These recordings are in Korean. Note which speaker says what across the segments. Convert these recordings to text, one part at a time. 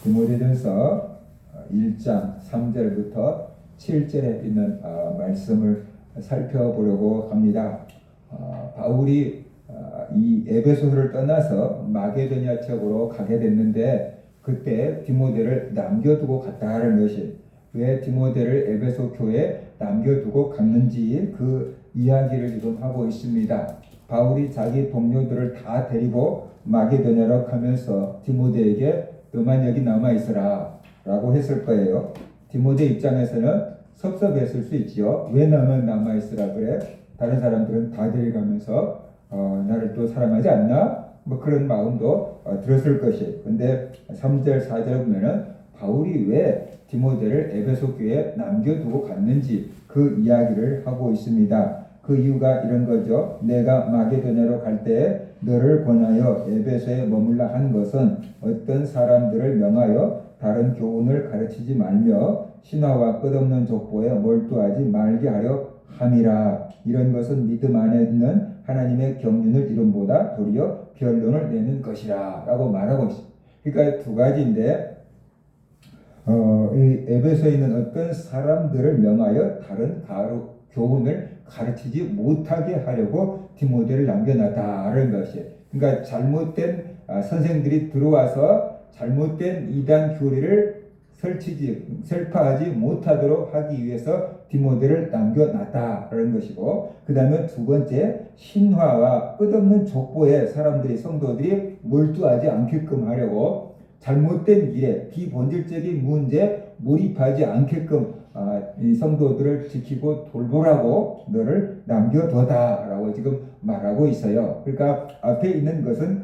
Speaker 1: 디모데전서 1장 3절부터 7절에 있는 말씀을 살펴보려고 합니다. 바울이 이 에베소를 떠나서 마게도냐 쪽으로 가게 됐는데 그때 디모데를 남겨두고 갔다는 것이, 왜 디모데를 에베소 교회에 남겨두고 갔는지 그 이야기를 지금 하고 있습니다. 바울이 자기 동료들을 다 데리고 마게도냐로 가면서 디모데에게 너만 여기 남아있어라 라고 했을 거예요. 디모데 입장에서는 섭섭했을 수 있지요. 왜 나만 남아있으라 그래? 다른 사람들은 다 데려가면서 나를 또 사랑하지 않나? 뭐 그런 마음도 들었을 것이. 근데 3절 4절 보면은 바울이 왜 디모데를 에베소 교회에 남겨두고 갔는지 그 이야기를 하고 있습니다. 그 이유가 이런 거죠. 내가 마게도냐로 갈 때 너를 권하여 에베소에 머물라 한 것은 어떤 사람들을 명하여 다른 교훈을 가르치지 말며 신화와 끝없는 족보에 몰두하지 말게 하려 함이라. 이런 것은 믿음 안에 있는 하나님의 경륜을 이름보다 도리어 변론을 내는 것이라 라고 말하고 있습니다. 그러니까 두 가지인데 이 에베소에 있는 어떤 사람들을 명하여 다른 교훈을 가르치지 못하게 하려고 디모데를 남겨놨다는 것이에요. 그러니까 잘못된 선생들이 들어와서 잘못된 이단 교리를 설파하지 못하도록 하기 위해서 디모데를 남겨놨다는 것이고, 그 다음에 두 번째, 신화와 끝없는 족보에 성도들이 몰두하지 않게끔 하려고 잘못된 길에 비본질적인 문제에 몰입하지 않게끔 이 성도들을 지키고 돌보라고 너를 남겨둬다라고 지금 말하고 있어요. 그러니까 앞에 있는 것은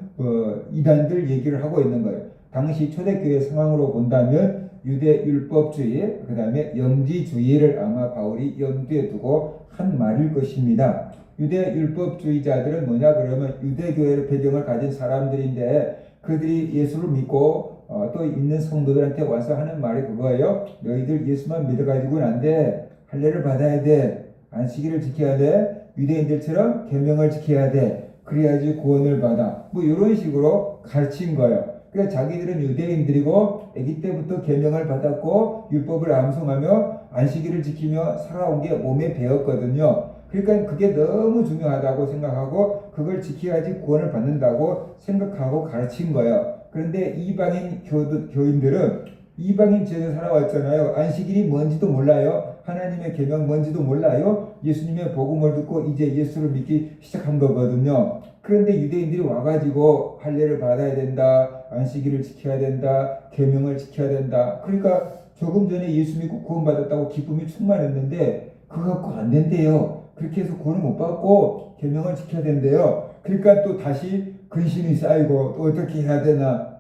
Speaker 1: 이단들 얘기를 하고 있는 거예요. 당시 초대교회 상황으로 본다면 유대 율법주의, 그 다음에 영지주의를 아마 바울이 염두에 두고 한 말일 것입니다. 유대 율법주의자들은 뭐냐 그러면 유대교회의 배경을 가진 사람들인데 그들이 예수를 믿고 또 있는 성도들한테 와서 하는 말이 그거예요. 너희들 예수만 믿어가지고는 안 돼. 할례를 받아야 돼. 안식일을 지켜야 돼. 유대인들처럼 계명을 지켜야 돼. 그래야지 구원을 받아. 뭐 이런 식으로 가르친 거예요. 그러니까 자기들은 유대인들이고 아기 때부터 계명을 받았고 율법을 암송하며 안식일을 지키며 살아온 게 몸에 배었거든요. 그러니까 그게 너무 중요하다고 생각하고 그걸 지켜야지 구원을 받는다고 생각하고 가르친 거예요. 그런데 이방인 교인들은 이방인 지역에 살아왔잖아요. 안식일이 뭔지도 몰라요. 하나님의 계명 뭔지도 몰라요. 예수님의 복음을 듣고 이제 예수를 믿기 시작한 거거든요. 그런데 유대인들이 와가지고 할례를 받아야 된다. 안식일을 지켜야 된다. 계명을 지켜야 된다. 그러니까 조금 전에 예수 믿고 구원받았다고 기쁨이 충만했는데 그거 갖고 안 된대요. 그렇게 해서 구원을 못 받고 계명을 지켜야 된대요. 그러니까 또 다시 근심이 쌓이고 또 어떻게 해야 되나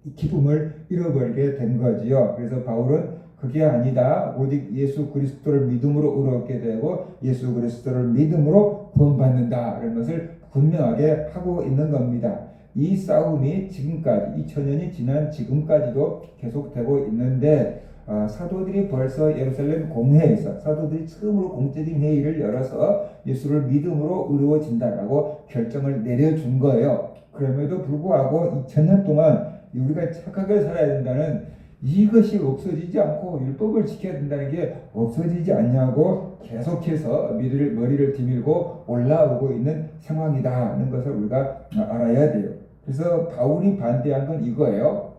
Speaker 1: 이 기쁨을 잃어버리게 된 거지요. 그래서 바울은 그게 아니다. 오직 예수 그리스도를 믿음으로 의롭게 되고 예수 그리스도를 믿음으로 구원받는다. 이런 것을 분명하게 하고 있는 겁니다. 이 싸움이 지금까지 2000년이 지난 지금까지도 계속되고 있는데 사도들이 벌써 예루살렘 공회에서 사도들이 처음으로 공적인 회의를 열어서 예수를 믿음으로 의로워진다라고 결정을 내려준 거예요. 그럼에도 불구하고 2000년 동안 우리가 착하게 살아야 된다는 이것이 없어지지 않고 율법을 지켜야 된다는 게 없어지지 않냐고 계속해서 머리를 디밀고 올라오고 있는 상황이다는 것을 우리가 알아야 돼요. 그래서 바울이 반대한 건 이거예요.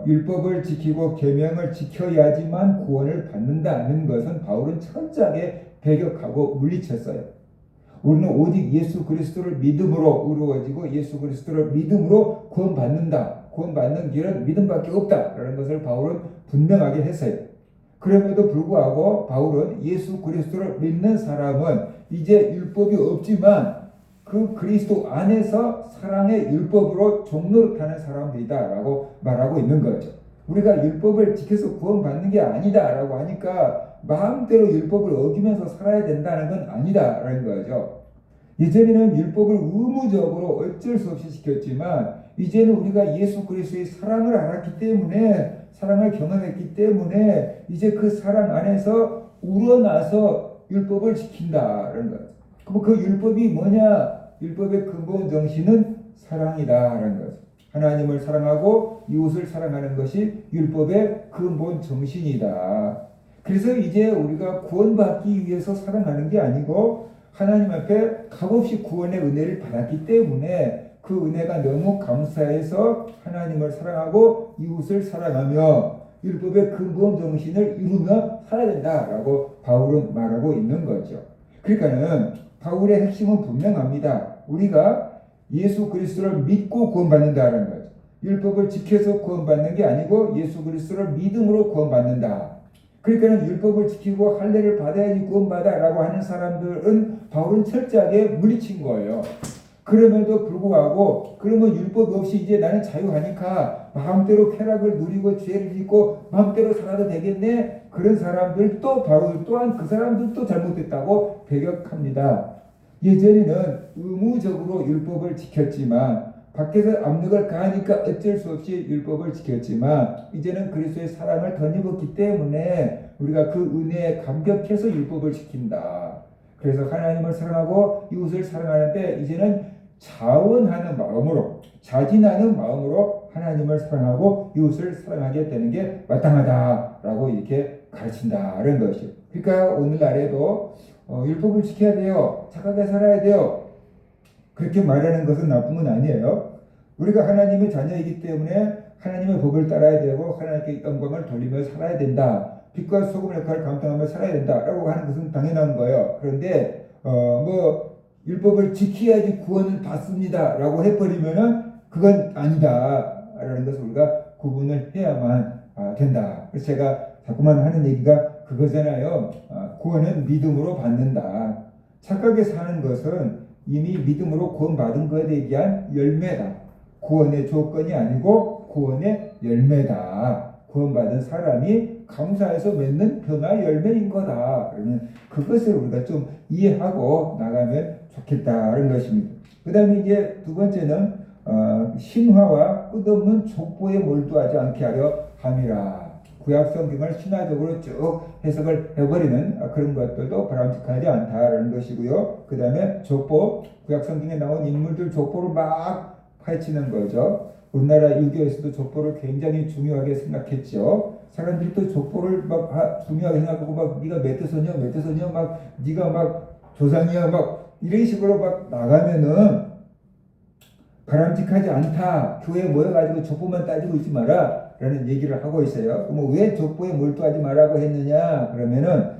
Speaker 1: 율법을 지키고 계명을 지켜야지만 구원을 받는다는 것은 바울은 철저하게 배격하고 물리쳤어요. 우리는 오직 예수 그리스도를 믿음으로 의로워지고 예수 그리스도를 믿음으로 구원받는다. 구원받는 길은 믿음밖에 없다라는 것을 바울은 분명하게 했어요. 그럼에도 불구하고 바울은 예수 그리스도를 믿는 사람은 이제 율법이 없지만 그 그리스도 안에서 사랑의 율법으로 종노릇하는 사람들이다라고 말하고 있는 거죠. 우리가 율법을 지켜서 구원받는 게 아니다라고 하니까 마음대로 율법을 어기면서 살아야 된다는 건 아니다라는 거죠. 예전에는 율법을 의무적으로 어쩔 수 없이 지켰지만 이제는 우리가 예수 그리스도의 사랑을 알았기 때문에 사랑을 경험했기 때문에 이제 그 사랑 안에서 우러나서 율법을 지킨다라는 거죠. 그럼 그 율법이 뭐냐? 율법의 근본 정신은 사랑이다라는 거죠. 하나님을 사랑하고 이웃을 사랑하는 것이 율법의 근본 정신이다. 그래서 이제 우리가 구원받기 위해서 사랑하는 게 아니고 하나님 앞에 값없이 구원의 은혜를 받았기 때문에 그 은혜가 너무 감사해서 하나님을 사랑하고 이웃을 사랑하며 율법의 근본 정신을 이루며 살아야 된다라고 바울은 말하고 있는 거죠. 그러니까는 바울의 핵심은 분명합니다. 우리가 예수 그리스도를 믿고 구원받는다는 거죠. 율법을 지켜서 구원받는 게 아니고 예수 그리스도를 믿음으로 구원받는다. 그러니까 율법을 지키고 할례를 받아야지 구원받아라고 하는 사람들은 바울은 철저하게 물리친 거예요. 그럼에도 불구하고 그러면 율법 없이 이제 나는 자유하니까 마음대로 쾌락을 누리고 죄를 짓고 마음대로 살아도 되겠네. 그런 사람들도 바울 또한 그 사람들도 잘못됐다고 배격합니다. 예전에는 의무적으로 율법을 지켰지만 밖에서 압력을 가하니까 어쩔 수 없이 율법을 지켰지만 이제는 그리스도의 사랑을 덧입었기 때문에 우리가 그 은혜에 감격해서 율법을 지킨다. 그래서 하나님을 사랑하고 이웃을 사랑하는데 이제는 자원하는 마음으로 자진하는 마음으로 하나님을 사랑하고 이웃을 사랑하게 되는 게 마땅하다라고 이렇게 가르친다는 것이요. 그러니까 오늘날에도 율법을 지켜야 돼요. 착하게 살아야 돼요. 그렇게 말하는 것은 나쁜 건 아니에요. 우리가 하나님의 자녀이기 때문에 하나님의 법을 따라야 되고 하나님께 영광을 돌리며 살아야 된다. 빛과 소금의 역할을 감당하며 살아야 된다라고 하는 것은 당연한 거예요. 그런데 율법을 지켜야지 구원을 받습니다라고 해버리면은 그건 아니다라는 것을 우리가 구분을 해야만 된다. 그래서 제가 자꾸만 하는 얘기가 그거잖아요. 구원은 믿음으로 받는다. 착하게 사는 것은 이미 믿음으로 구원받은 것에 대한 열매다. 구원의 조건이 아니고 구원의 열매다. 구원받은 사람이 감사해서 맺는 변화의 열매인 거다. 그러면 그것을 우리가 좀 이해하고 나가면 좋겠다는 것입니다. 그 다음에 이제 두 번째는 신화와 끝없는 족보에 몰두하지 않게 하려 함이라. 구약 성경을 신화적으로 쭉 해석을 해버리는 그런 것들도 바람직하지 않다라는 것이고요. 그 다음에 족보, 구약 성경에 나온 인물들 족보를 막 파헤치는 거죠. 우리나라 유교에서도 족보를 굉장히 중요하게 생각했죠. 사람들이 또 족보를 막 중요하게 생각하고 막 네가 몇 대서냐 막 네가 막 조상이야 막 이런 식으로 막 나가면은 바람직하지 않다. 교회에 모여가지고 족보만 따지고 있지 마라 라는 얘기를 하고 있어요. 그럼 왜 족보에 몰두하지 말라고 했느냐 그러면은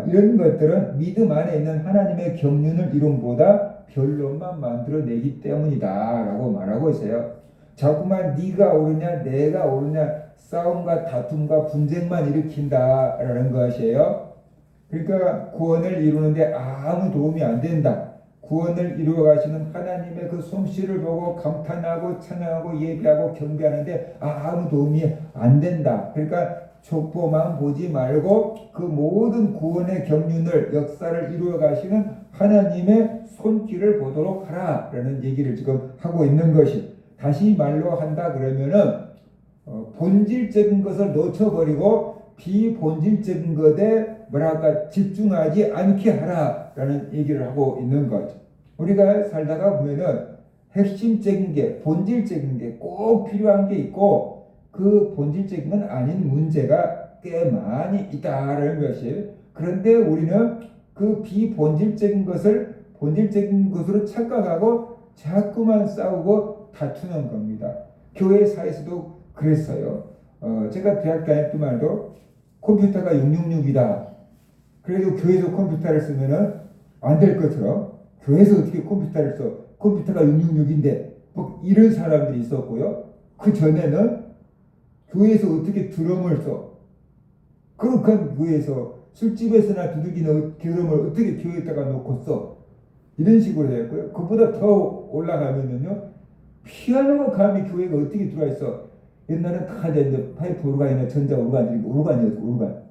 Speaker 1: 이런 것들은 믿음 안에 있는 하나님의 경륜을 이론보다 변론만 만들어내기 때문이다 라고 말하고 있어요. 자꾸만 네가 옳으냐 내가 옳으냐 싸움과 다툼과 분쟁만 일으킨다라는 것이에요. 그러니까 구원을 이루는데 아무 도움이 안 된다. 구원을 이루어 가시는 하나님의 그 솜씨를 보고 감탄하고 찬양하고 예배하고 경배하는데 아무 도움이 안 된다. 그러니까 족보만 보지 말고 그 모든 구원의 경륜을 역사를 이루어 가시는 하나님의 손길을 보도록 하라라는 얘기를 지금 하고 있는 것이, 다시 말로 한다 그러면은 본질적인 것을 놓쳐버리고 비본질적인 것에 집중하지 않게 하라라는 얘기를 하고 있는 거죠. 우리가 살다가 보면은 핵심적인 게, 본질적인 게 꼭 필요한 게 있고 그 본질적인 건 아닌 문제가 꽤 많이 있다라는 것이, 그런데 우리는 그 비본질적인 것을 본질적인 것으로 착각하고 자꾸만 싸우고 다투는 겁니다. 교회사에서도 그랬어요. 제가 대학 다닐 때말도 컴퓨터가 666이다. 그래도 교회에서 컴퓨터를 쓰면은 안 될 것처럼 교회에서 어떻게 컴퓨터를 써? 컴퓨터가 666인데 뭐 이런 사람들이 있었고요. 그 전에는 교회에서 어떻게 드럼을 써? 그렇게 교회에서 술집에서나 두들기는 드럼을 어떻게 교회에다가 놓고 써? 이런 식으로 했고요. 그보다 더 올라가면은요, 피아노가 감히 교회가 어떻게 들어와 있어? 옛날엔 다 이제 파이프 오르간이나 전자 오르간이었어. 오르간.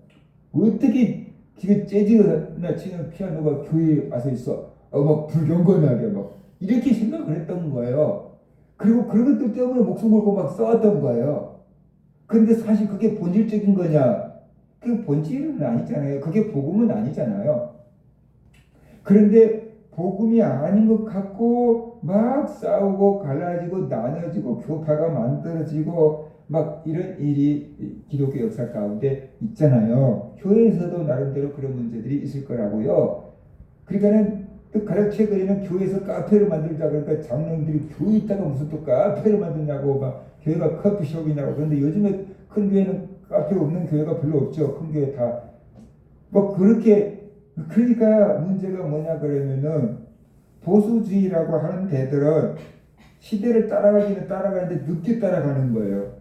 Speaker 1: 어떻게 지금 재즈나 치는 피아노가 교회에 와서 있어? 막 불경건하게 막 이렇게 생각을 했던 거예요. 그리고 그런 것들 때문에 목숨 걸고 막 싸웠던 거예요. 그런데 사실 그게 본질적인 거냐? 그 본질은 아니잖아요. 그게 복음은 아니잖아요. 그런데 복음이 아닌 것 같고 막 싸우고 갈라지고 나눠지고 교파가 만들어지고 막 이런 일이 기독교 역사 가운데 있잖아요. 교회에서도 나름대로 그런 문제들이 있을 거라고요. 그러니까는 또 가장 최근에는 교회에서 카페를 만들자 그러니까 장로님들이 교회 있다가 무슨 또 카페를 만드냐고 막 교회가 커피숍이냐고. 그런데 요즘에 큰 교회는 카페 없는 교회가 별로 없죠. 큰 교회 다 뭐 그렇게. 그러니까 문제가 뭐냐 그러면은 보수주의라고 하는 데들은 시대를 따라가기는 따라가는데 늦게 따라가는 거예요.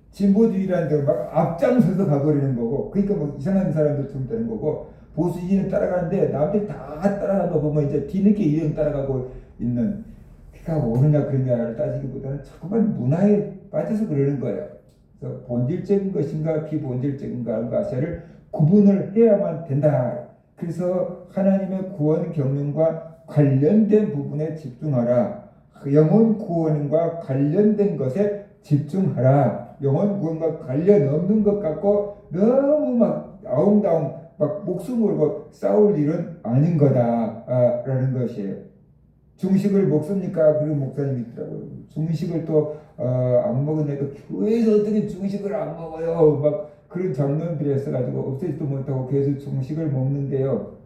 Speaker 1: 진보주의라는 데는 막 앞장서서 가버리는 거고, 그러니까 뭐 이상한 사람들처럼 되는 거고, 보수주의는 따라가는데 남들이 다 따라가는 거 보면 이제 뒤늦게 유행 따라가고 있는. 그러니까 옳으냐 그러냐를 따지기보다는 자꾸만 문화에 빠져서 그러는 거예요. 그래서 본질적인 것인가 비본질적인가를 구분을 해야만 된다. 그래서 하나님의 구원 경륜과 관련된 부분에 집중하라. 영혼 구원과 관련된 것에 집중하라. 영혼 구원과 관련 없는 것 같고 너무 막 아웅다웅 막 목숨 걸고 싸울 일은 아닌 거다라는 것이에요. 중식을 먹습니까? 그리고 목사님이 있더라고요. 중식을 또 안 먹으니까 교회에서 어떻게 중식을 안 먹어요? 막 그런 장면들이 있어가지고 없애지도 못하고 계속 중식을 먹는데요.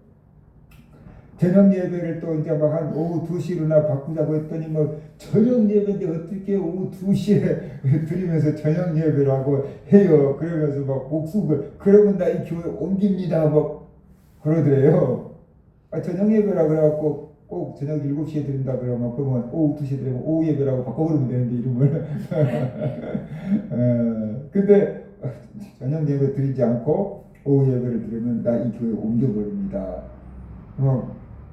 Speaker 1: 저녁 예배를 또 이제 막 한 오후 2시로나 바꾸자고 했더니 뭐 저녁 예배인데 어떻게 오후 2시에 드리면서 저녁 예배라고 해요. 그러면서 막 목숨을 그러면 나 이 교회 옮깁니다. 막 그러더래요. 저녁 예배라 그래갖고 꼭 저녁 7시에 드린다 그러면 오후 2시에 드리면 오후 예배라고 바꿔버리면 되는데 이름을. 근데 저녁 예배 드리지 않고 오후 예배를 드리면 나 이 교회 옮겨버립니다.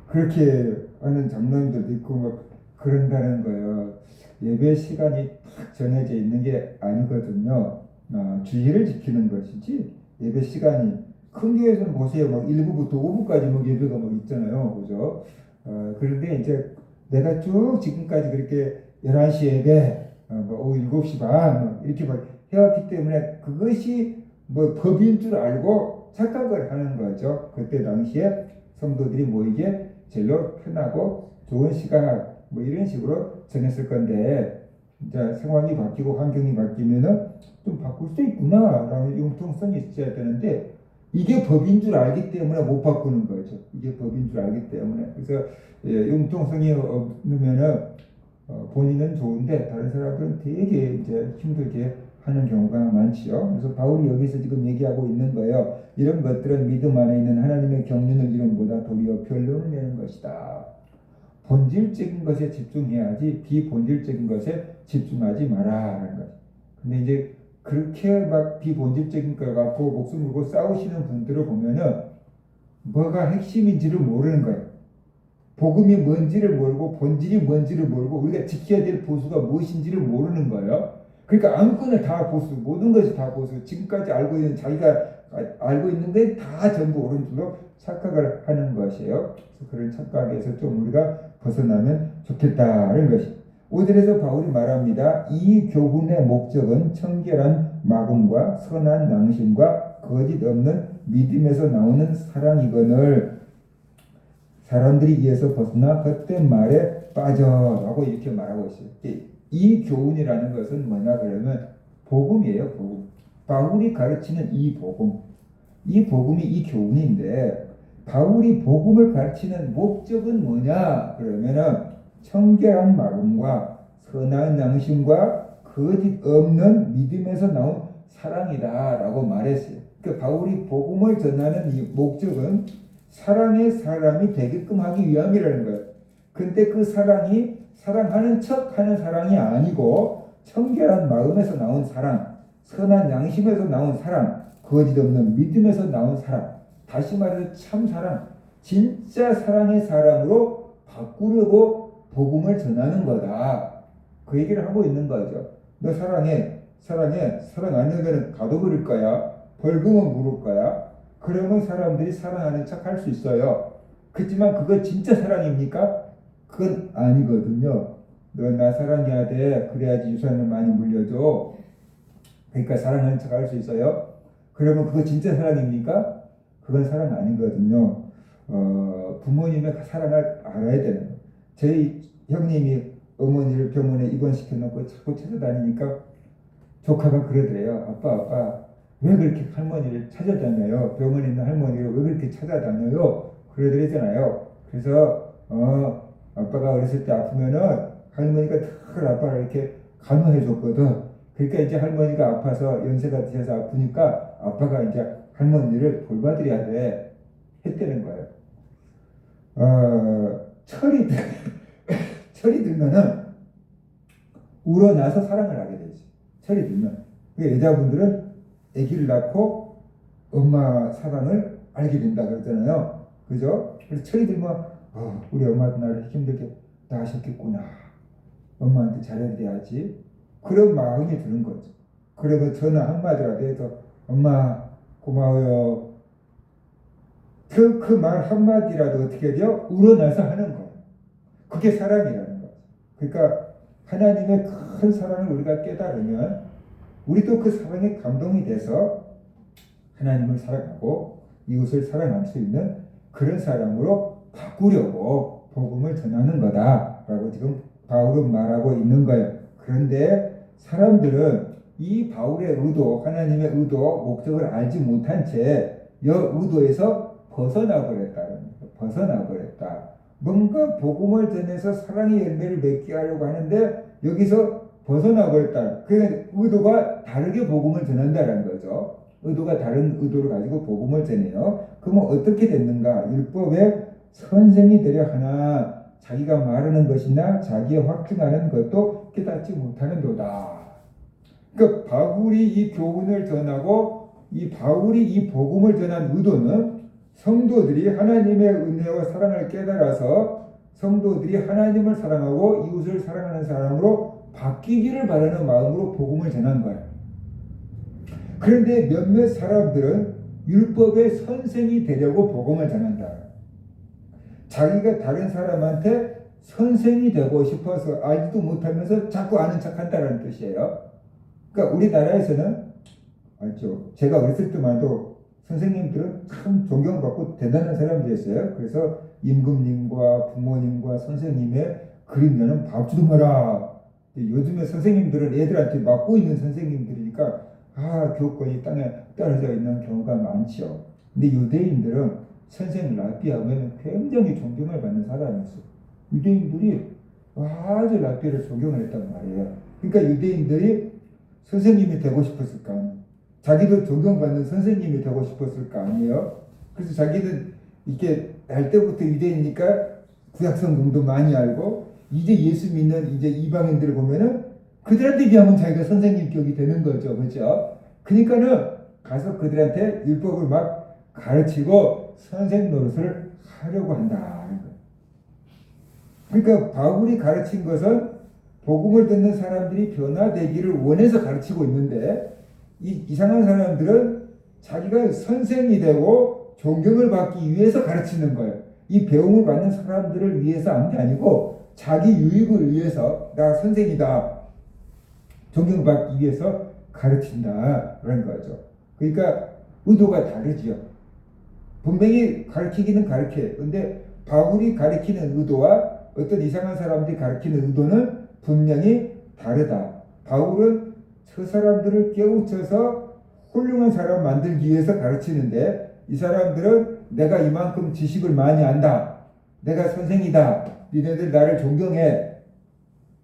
Speaker 1: 그렇게 하는 장면들도 있고 막 그런다는 거예요. 예배 시간이 딱 정해져 있는 게 아니거든요. 주의를 지키는 것이지 예배 시간이 큰 교회에서는 보세요. 막 1부부터 5부까지 막 예배가 막 있잖아요. 그죠? 그런데 이제 내가 쭉 지금까지 그렇게 11시 예배, 뭐 오후 7시 반 이렇게 막 해왔기 때문에 그것이 뭐 법인 줄 알고 착각을 하는 거죠. 그때 당시에 성도들이 모이기에 제일로 편하고 좋은 시간 뭐 이런 식으로 정했을 건데 이제 상황이 바뀌고 환경이 바뀌면은 좀 바꿀 수 있구나라는 융통성이 있어야 되는데 이게 법인 줄 알기 때문에 못 바꾸는 거죠. 이게 법인 줄 알기 때문에. 그래서 융통성이 없으면은 본인은 좋은데 다른 사람들은 되게 이제 힘들게 하는 경우가 많지요. 그래서 바울이 여기서 지금 얘기하고 있는 거예요. 이런 것들은 믿음 안에 있는 하나님의 경륜을 이름보다 도리어 변론을 내는 것이다. 본질적인 것에 집중해야지 비본질적인 것에 집중하지 마라라는 거죠. 근데 이제 그렇게 막 비본질적인 걸 갖고 목숨 걸고 싸우시는 분들을 보면은 뭐가 핵심인지를 모르는 거예요. 복음이 뭔지를 모르고 본질이 뭔지를 모르고 우리가 지켜야 될 보수가 무엇인지를 모르는 거예요. 그러니까 아무거나 다 보수, 모든 것이 다 보수. 지금까지 알고 있는 자기가 알고 있는 게 다 전부 옳은 줄로 착각을 하는 것이에요. 그래서 그런 착각에서 좀 우리가 벗어나면 좋겠다는 것이. 5절에서 바울이 말합니다. 이 교훈의 목적은 청결한 마음과 선한 양심과 거짓 없는 믿음에서 나오는 사랑이거늘 사람들이 이에서 벗어나 헛된 말에 빠져라고 이렇게 말하고 있어요. 이 교훈이라는 것은 뭐냐 그러면 복음이에요. 복음. 바울이 가르치는 이 복음. 이 복음이 이 교훈인데 바울이 복음을 가르치는 목적은 뭐냐 그러면은 청결한 마음과 선한 양심과 거짓 없는 믿음에서 나온 사랑이다라고 말했어요. 그러니까 바울이 복음을 전하는 이 목적은 사랑의 사람이 되게끔 하기 위함이라는 거예요. 근데 그 사랑이 사랑하는 척 하는 사랑이 아니고 청결한 마음에서 나온 사랑, 선한 양심에서 나온 사랑, 거짓 없는 믿음에서 나온 사랑, 다시 말해서 참 사랑, 진짜 사랑의 사랑으로 바꾸려고 복음을 전하는 거다. 그 얘기를 하고 있는 거죠. 너 사랑해, 사랑해, 사랑 안 하면 가둬버릴 거야. 벌금은 물을 거야. 그러면 사람들이 사랑하는 척 할 수 있어요. 그렇지만 그거 진짜 사랑입니까? 그건 아니거든요. 너 나 사랑해야 돼. 그래야지 유산을 많이 물려줘. 그러니까 사랑하는 척 할 수 있어요. 그러면 그거 진짜 사랑입니까? 그건 사랑 아니거든요. 부모님의 사랑을 알아야 되는 거예요. 저희 형님이 어머니를 병원에 입원시켜 놓고 자꾸 찾아다니니까 조카가 그러더래요. 아빠 왜 그렇게 할머니를 찾아다녀요? 병원에 있는 할머니를 왜 그렇게 찾아다녀요? 그러더랬잖아요. 그래서 아빠가 어렸을 때 아프면은 할머니가 늘 아빠를 이렇게 간호해 줬거든. 그러니까 이제 할머니가 아파서 연세가 드셔서 아프니까 아빠가 이제 할머니를 돌봐드려야 돼 했다는 거예요. 철이 철이 들면은 우러나서 사랑을 하게 되지. 철이 들면. 그 여자분들은 아기를 낳고 엄마 사랑을 알게 된다 그러잖아요. 그죠? 그래서 철이 들면 우리 엄마도 나를 힘들게 낳으셨겠구나. 엄마한테 잘해드려야지. 그런 마음이 드는 거죠. 그러면 저는 한마디라도 해서 엄마 고마워요. 그 말 한마디라도 어떻게 돼요? 우러나서 하는 거예요. 그게 사랑이라는 거죠. 그러니까 하나님의 큰 사랑을 우리가 깨달으면 우리도 그 사랑에 감동이 돼서 하나님을 사랑하고 이웃을 사랑할 수 있는 그런 사람으로 바꾸려고 복음을 전하는 거다라고 지금 바울은 말하고 있는 거예요. 그런데 사람들은 이 바울의 의도, 하나님의 의도, 목적을 알지 못한 채 이 의도에서 벗어나 버렸다는 거예요. 벗어나 버렸다. 뭔가 복음을 전해서 사랑의 열매를 맺게 하려고 하는데 여기서 벗어나 버렸다. 그 의도가 다르게 복음을 전한다는 거죠. 의도가 다른 의도를 가지고 복음을 전해요. 그러면 어떻게 됐는가? 율법의 선생이 되려 하나 자기가 말하는 것이나 자기의 확증하는 것도 깨닫지 못하는도다. 그러니까 바울이 이 교훈을 전하고 이 바울이 이 복음을 전한 의도는 성도들이 하나님의 은혜와 사랑을 깨달아서 성도들이 하나님을 사랑하고 이웃을 사랑하는 사람으로 바뀌기를 바라는 마음으로 복음을 전한 거예요. 그런데 몇몇 사람들은 율법의 선생이 되려고 복음을 전한다. 자기가 다른 사람한테 선생이 되고 싶어서 알지도 못하면서 자꾸 아는 척한다는 뜻이에요. 그러니까 우리나라에서는 알죠. 제가 어렸을 때만 해도 선생님들은 참 존경받고 대단한 사람들이었어요. 그래서 임금님과 부모님과 선생님의 그림자는 밥 주도 마라. 요즘에 선생님들은 애들한테 맡고 있는 선생님들이니까 교권이 땅에 떨어져 있는 경우가 많죠. 근데 유대인들은 선생 랍비하면 굉장히 존경을 받는 사람이었어요. 유대인들이 아주 랍비를 존경을 했단 말이에요. 그러니까 유대인들이 선생님이 되고 싶었을 거 아니에요. 자기도 존경받는 선생님이 되고 싶었을 거 아니에요. 그래서 자기는 이렇게 날 때부터 유대인이니까 구약성경도 많이 알고 이제 예수 믿는 이제 이방인들을 보면은 그들한테 비하면 자기가 선생님격이 되는 거죠. 그렇죠? 그러니까는 가서 그들한테 율법을 막 가르치고 선생 노릇을 하려고 한다. 그러니까 바울이 가르친 것은 복음을 듣는 사람들이 변화되기를 원해서 가르치고 있는데 이 이상한 사람들은 자기가 선생이 되고 존경을 받기 위해서 가르치는 거예요. 이 배움을 받는 사람들을 위해서 한 게 아니고 자기 유익을 위해서 나 선생이다. 존경받기 위해서 가르친다라는 거죠. 그러니까 의도가 다르죠. 분명히 가르치기는 가르쳐요. 근데 바울이 가르치는 의도와 어떤 이상한 사람들이 가르치는 의도는 분명히 다르다. 바울은 저 사람들을 깨우쳐서 훌륭한 사람 만들기 위해서 가르치는데 이 사람들은 내가 이만큼 지식을 많이 안다. 내가 선생이다. 니네들 나를 존경해.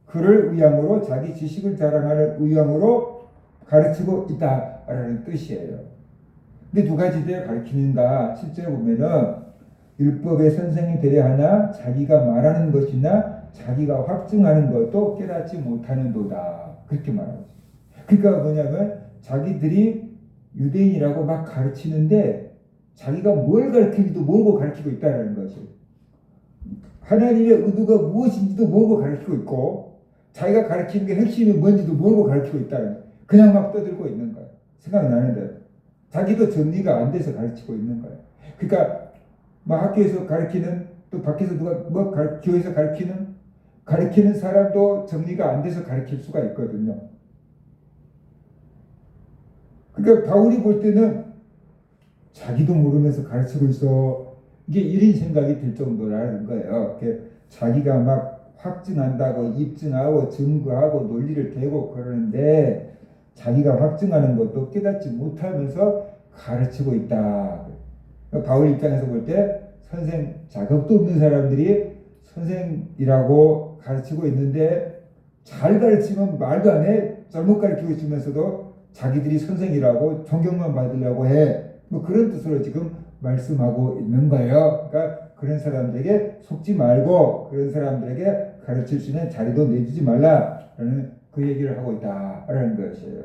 Speaker 1: 그를 의향으로 자기 지식을 자랑하는 의향으로 가르치고 있다라는 뜻이에요. 근데 두 가지 대 가르치는가? 실제로 보면은 율법의 선생이 되려 하나 자기가 말하는 것이나 자기가 확증하는 것도 깨닫지 못하는도다. 그렇게 말하죠. 그러니까 뭐냐면 자기들이 유대인이라고 막 가르치는데 자기가 뭘 가르치는지도 모르고 가르치고 있다는 것이 하나님의 의도가 무엇인지도 모르고 가르치고 있고 자기가 가르치는 게 핵심이 뭔지도 모르고 가르치고 있다는 거예요. 그냥 막 떠들고 있는 거예요. 생각나는데 자기도 정리가 안 돼서 가르치고 있는 거예요. 그러니까 막 학교에서 가르치는 또 밖에서 누가 교회에서 가르치는 사람도 정리가 안 돼서 가르칠 수가 있거든요. 그러니까 바울이 볼 때는 자기도 모르면서 가르치고 있어. 이게 이런 생각이 들 정도라는 거예요. 자기가 막 확증한다고 입증하고 증거하고 논리를 대고 그러는데 자기가 확증하는 것도 깨닫지 못하면서 가르치고 있다. 바울 입장에서 볼 때 선생 자격도 없는 사람들이 선생이라고 가르치고 있는데 잘 가르치면 말도 안 해. 잘못 가르치고 있으면서도 자기들이 선생이라고 존경만 받으려고 해. 뭐 그런 뜻으로 지금 말씀하고 있는 거예요. 그러니까 그런 사람들에게 속지 말고 그런 사람들에게 가르칠 수 있는 자리도 내주지 말라라는 그 얘기를 하고 있다라는 것이에요.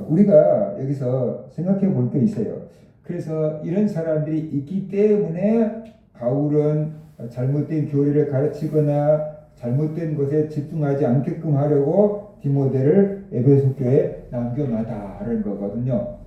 Speaker 1: 우리가 여기서 생각해 볼 게 있어요. 그래서 이런 사람들이 있기 때문에 바울은 잘못된 교리를 가르치거나 잘못된 것에 집중하지 않게끔 하려고 디모데를 에베소 교회에 남겨놔다라는 거거든요.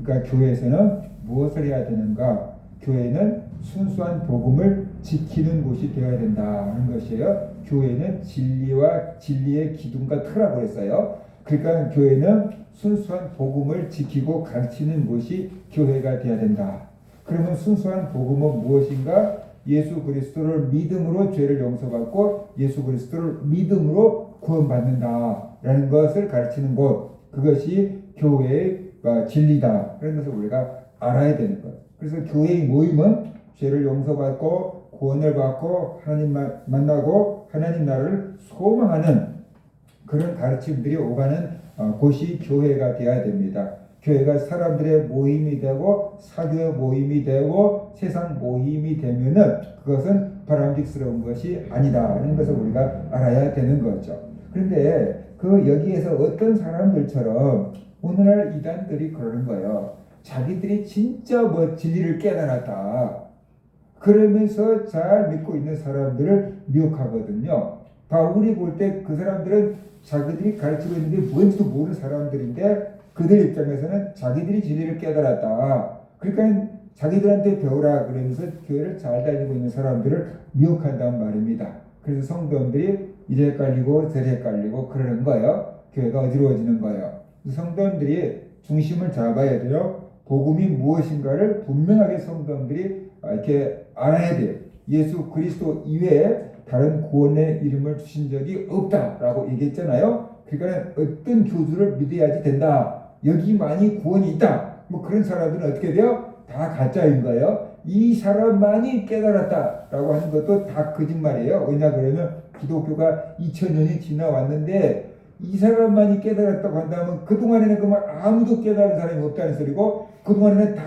Speaker 1: 그러니까 교회에서는 무엇을 해야 되는가? 교회는 순수한 복음을 지키는 곳이 되어야 된다는 것이에요. 교회는 진리와 진리의 기둥과 터라고 했어요. 그러니까 교회는 순수한 복음을 지키고 가르치는 곳이 교회가 되어야 된다. 그러면 순수한 복음은 무엇인가? 예수 그리스도를 믿음으로 죄를 용서받고 예수 그리스도를 믿음으로 구원받는다라는 것을 가르치는 곳, 그것이 교회의 진리다. 그런 것을 우리가 알아야 되는 것. 그래서 교회의 모임은 죄를 용서받고 구원을 받고 하나님 만나고 하나님 나라를 소망하는 그런 가르침들이 오가는 곳이 교회가 되어야 됩니다. 교회가 사람들의 모임이 되고 사교의 모임이 되고 세상 모임이 되면은 그것은 바람직스러운 것이 아니다라는 것을 우리가 알아야 되는 거죠. 그런데 그 여기에서 어떤 사람들처럼 오늘날 이단들이 그러는 거예요. 자기들이 진짜 진리를 깨달았다. 그러면서 잘 믿고 있는 사람들을 미혹하거든요. 바울이 볼 때 그 사람들은 자기들이 가르치고 있는 게 뭔지도 모르는 사람들인데 그들 입장에서는 자기들이 진리를 깨달았다. 그러니까 자기들한테 배우라 그러면서 교회를 잘 다니고 있는 사람들을 미혹한다는 말입니다. 그래서 성도들이 이래 헷갈리고 저래 헷갈리고 그러는 거예요. 교회가 어지러워지는 거예요. 성도들이 중심을 잡아야 돼요. 복음이 무엇인가를 분명하게 성도들이 이렇게 알아야 돼요. 예수 그리스도 이외에 다른 구원의 이름을 주신 적이 없다라고 얘기했잖아요. 그러니까 어떤 교주를 믿어야지 된다. 여기만이 구원이 있다. 뭐 그런 사람들은 어떻게 돼요? 다 가짜인 거예요. 이 사람만이 깨달았다라고 하는 것도 다 거짓말이에요. 왜냐 그러면 기독교가 2000년이 지나왔는데 이 사람만이 깨달았다고 한다면 그동안에는 그만 아무도 깨달은 사람이 없다는 소리고 그동안에는 다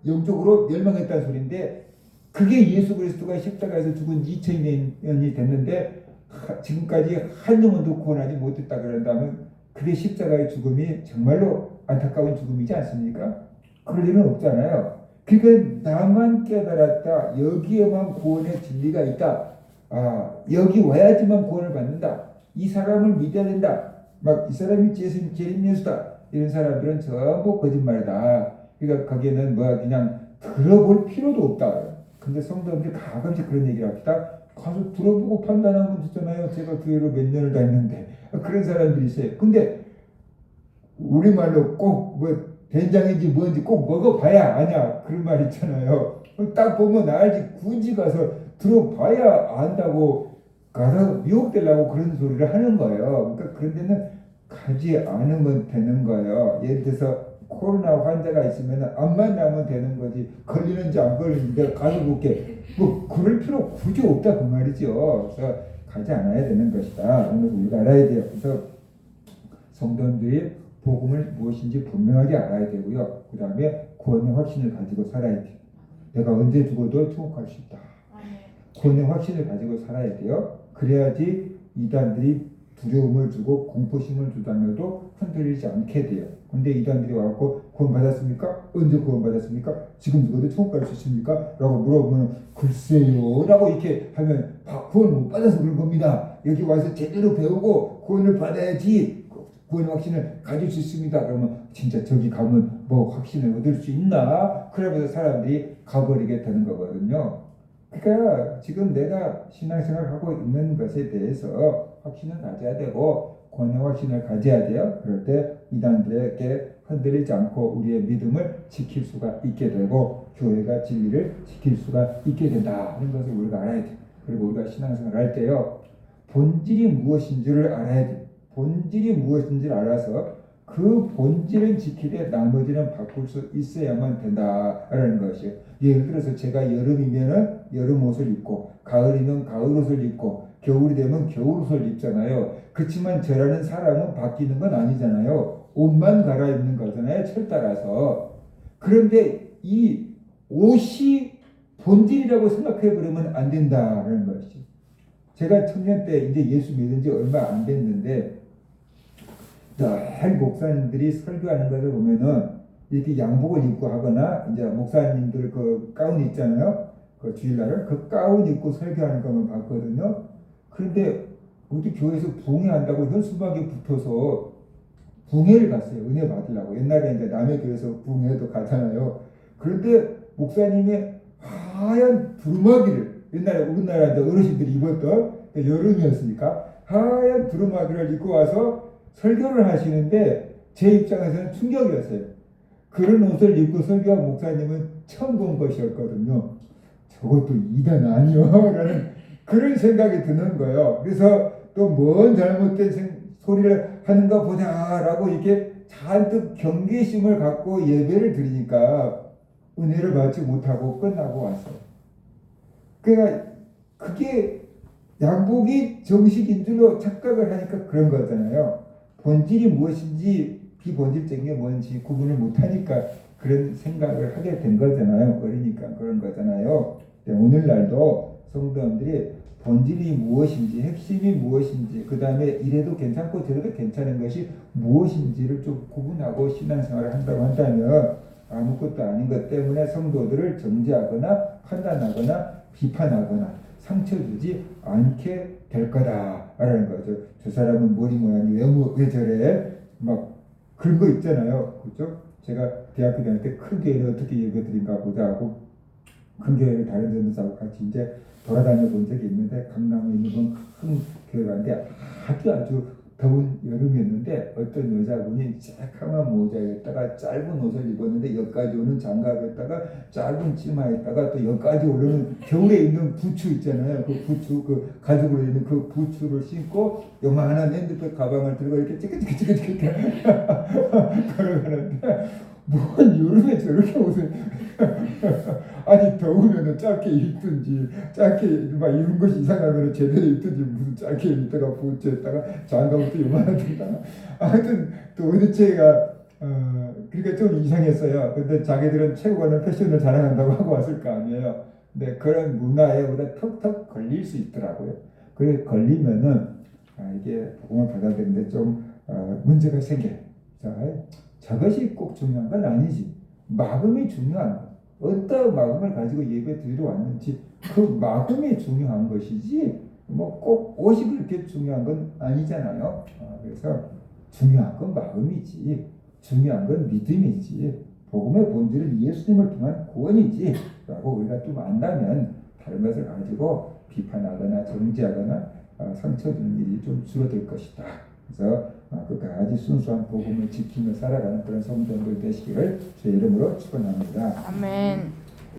Speaker 1: 영적으로 멸망했다는 소리인데 그게 예수 그리스도가 십자가에서 죽은 2000년이 됐는데 지금까지 한 영혼도 구원하지 못했다 그런다면 그게 십자가의 죽음이 정말로 안타까운 죽음이지 않습니까? 그럴 일은 없잖아요. 그러니까 나만 깨달았다. 여기에만 구원의 진리가 있다. 여기 와야지만 구원을 받는다. 이 사람을 믿어야 된다. 막 이 사람이 제일 예수다. 이런 사람들은 전부 거짓말이다. 그러니까 거기에는 그냥 들어볼 필요도 없다. 근데 성도들이 가끔씩 그런 얘기를 합니다. 가서 들어보고 판단하면 되잖아요. 제가 교회로 몇 년을 다녔는데. 그런 사람들이 있어요. 근데 우리말로 꼭 된장인지 뭔지 꼭 먹어봐야 아냐. 그런 말 있잖아요. 딱 보면 알지. 굳이 가서 들어봐야 안다고 가서 미혹되려고 그런 소리를 하는 거예요. 그러니까 그런 데는 가지 않으면 되는 거예요. 예를 들어서 코로나 환자가 있으면 안 만나면 되는 거지. 걸리는지 안 걸리는지 내가 가서 볼게. 그럴 필요 굳이 없다 그 말이죠. 그래서 가지 않아야 되는 것이다. 이런 것을 우리가 알아야 돼요. 그래서 성도들이 복음을 무엇인지 분명하게 알아야 되고요. 그 다음에 구원의 확신을 가지고 살아야 돼요. 내가 언제 죽어도 천국 갈 수 있다. 구원의 확신을 가지고 살아야 돼요. 그래야지 이단들이 두려움을 주고 공포심을 주다며도 흔들리지 않게 돼요. 근데 이단들이 와갖고 구원 받았습니까? 언제 구원 받았습니까? 지금 죽어도 천국 갈 수 있습니까? 라고 물어보면 글쎄요 라고 이렇게 하면 구원 못 받아서 그런 겁니다. 여기 와서 제대로 배우고 구원을 받아야지 구원 확신을 가질 수 있습니다. 그러면 진짜 저기 가면 확신을 얻을 수 있나? 그러면서 사람들이 가버리게 되는 거거든요. 그러니까 지금 내가 신앙생활을 하고 있는 것에 대해서 확신을 가져야 되고 구원의 확신을 가져야 돼요. 그럴 때 이단들에게 흔들리지 않고 우리의 믿음을 지킬 수가 있게 되고 교회가 진리를 지킬 수가 있게 된다. 이런 것을 우리가 알아야 돼요. 그리고 우리가 신앙생활을 할 때요. 본질이 무엇인지를 알아야 돼. 본질이 무엇인지를 알아서 그 본질은 지키되 나머지는 바꿀 수 있어야만 된다라는 것이에요. 예를 들어서 제가 여름이면은 여름 옷을 입고 가을이면 가을 옷을 입고 겨울이 되면 겨울 옷을 입잖아요. 그렇지만 저라는 사람은 바뀌는 건 아니잖아요. 옷만 갈아입는 거잖아요. 철 따라서. 그런데 이 옷이 본질이라고 생각해 버리면 안 된다는 것이죠. 제가 청년 때 이제 예수 믿은 지 얼마 안 됐는데 늘 목사님들이 설교하는 것을 보면은 이렇게 양복을 입고 하거나 이제 목사님들 그 가운 있잖아요. 그 주일날은 그 가운 입고 설교하는 것만 봤거든요. 그런데 우리 교회에서 부흥회한다고 현수막에 붙어서 부흥회를 갔어요. 은혜 받으려고. 옛날에 이제 남의 교회에서 부흥회도 가잖아요. 그런데 목사님이 하얀 두루마기를 옛날에 우리나라 어르신들이 입었던 여름이었으니까 하얀 두루마기를 입고 와서 설교를 하시는데 제 입장에서는 충격이었어요. 그런 옷을 입고 설교한 목사님은 처음 본 것이었거든요. 저것도 이단 아니요? 라는 그런 생각이 드는 거예요. 그래서 또 뭔 잘못된 소리를 하는가 보자라고 이렇게 잔뜩 경계심을 갖고 예배를 드리니까 은혜를 받지 못하고 끝나고 왔어요. 그러니까 그게 양복이 정식인 줄로 착각을 하니까 그런 거잖아요. 본질이 무엇인지 비본질적인 게 뭔지 구분을 못하니까 그런 생각을 하게 된 거잖아요. 어리니까 그런 거잖아요. 오늘날도 성도님들이 본질이 무엇인지 핵심이 무엇인지 그 다음에 이래도 괜찮고 저래도 괜찮은 것이 무엇인지를 좀 구분하고 신앙생활을 한다고 한다면 아무것도 아닌 것 때문에 성도들을 정죄하거나 판단하거나 비판하거나 상처 주지 않게 될 거다라는 거죠. 저 사람은 머리 모양이 왜 저래? 막 그런 거 있잖아요. 그렇죠? 제가 대학교 다닐 때 큰 교회를 어떻게 예배드린가 보자 하고 큰 교회를 다른 전도사하고 같이 이제 돌아다녀 본 적이 있는데 강남에 있는 큰 교회가 있는데 아주 더운 여름이었는데 어떤 여자분이 새카만 모자에다가 짧은 옷을 입었는데 여기까지 오는 장갑에다가 짧은 치마에다가 또 여기까지 오르는 겨울에 입는 부츠 있잖아요. 그 부츠 그 가죽으로 있는 그 부츠를 신고 요만한 핸드백 가방을 들고 이렇게 찌끗찌끗찌끗 걸어가는데 뭔 여름에 저렇게 옷을 아니 더우면은 짧게 입든지 짧게 막 입은 것이 이상하면 제대로 입든지 무슨 짧게 입다가 부츠에다가 장갑도 요만하다가 하여튼 또 어디체가 그러니까 좀 이상했어요. 근데 자기들은 최고가는 패션을 자랑한다고 하고 왔을 거 아니에요. 근데 그런 문화에 우리가 턱턱 걸릴 수 있더라고요. 그래 걸리면은 이게 복음을 받아들이는데 좀 문제가 생겨요. 자, 저것이 꼭 중요한 건 아니지. 마음이 중요한 거. 어떤 마음을 가지고 예배 드리러 왔는지 그 마음이 중요한 것이지 뭐 꼭 옷이 그렇게 중요한 건 아니잖아요. 그래서 중요한 건 마음이지 중요한 건 믿음이지 복음의 본질은 예수님을 통한 구원이지 라고 우리가 좀 안다면 다른 것을 가지고 비판하거나 정죄하거나 상처 주는 일이 좀 줄어들 것이다. 그래서 끝까지 순수한 복음을 지키며 살아가는 그런 성도들 되시기를 주의 이름으로 축원합니다.
Speaker 2: 아멘.